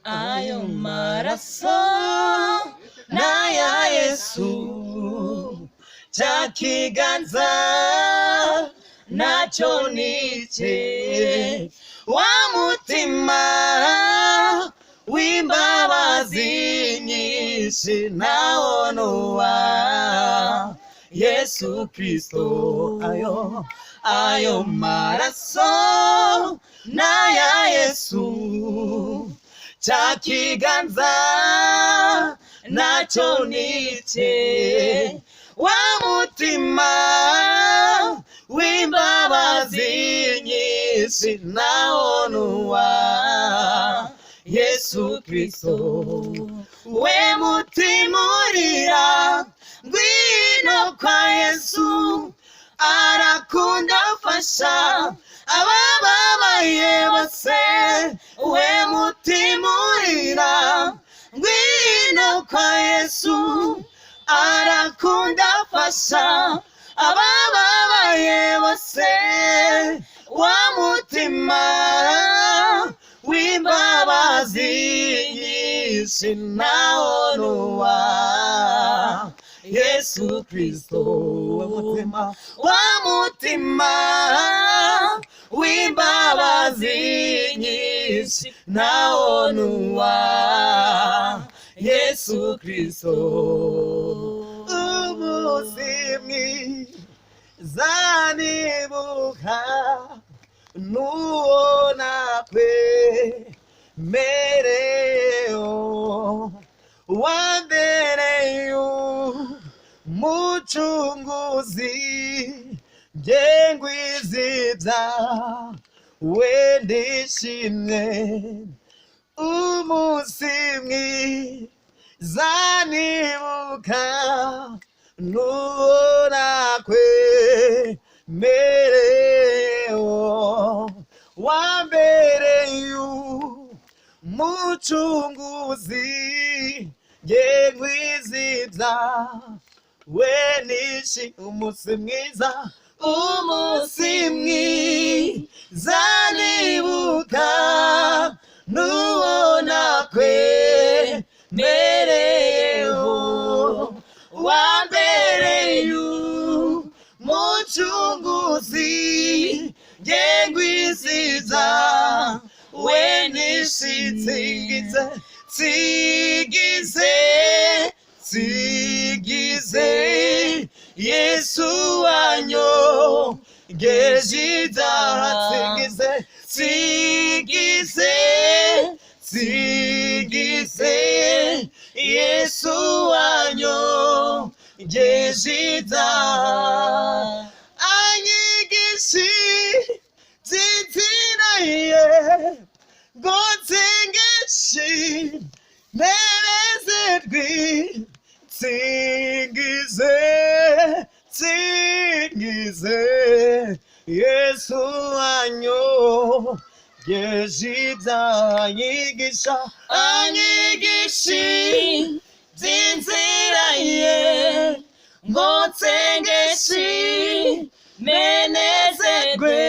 ayo maraso n'aya Yesu, cya kiganza nacyo nice, wa mutima w'imbabazi nyinshi nawo nuwa Yesu Kristo. Ayo maraso n'aya Yesu, cya kiganza nacyo nice, wa mutima w'imbabazi nyinshi nawo nuwa Yesu Kristo. We mutima urira, ngwino kwa Yesu, arakunda afasha abababaye bose. We mutima urira, ngwino kwa Yesu, arakunda afasha abababaye bose. Wa mutima w'imbabazi nyinshi nawo nuwa Yesu Kristo. Wa mutima w'imbabazi nyinshi nawo nuwa Yesu Kristo. Umusimyi zanibuka nuona kwe mereo wandereyo muchunguzi jengwizibza wendishimye. Umusimyi zanibuka nuona kwe mereo wambereyo muchunguzi jengwizibza wenishi. Umusimwiza zanibuka nuona kwe mereo wambereyo muchunguzi jengwisiza wenishi. Tsigize Yesu wanyo gejida. Tsigize Yesu wanyo gejida. Anyigishi titinaye gotengeshi merezedwi. Tsigize Yesu wanyo gejida. Anyigishi titinaye gotengeshi menezedwe.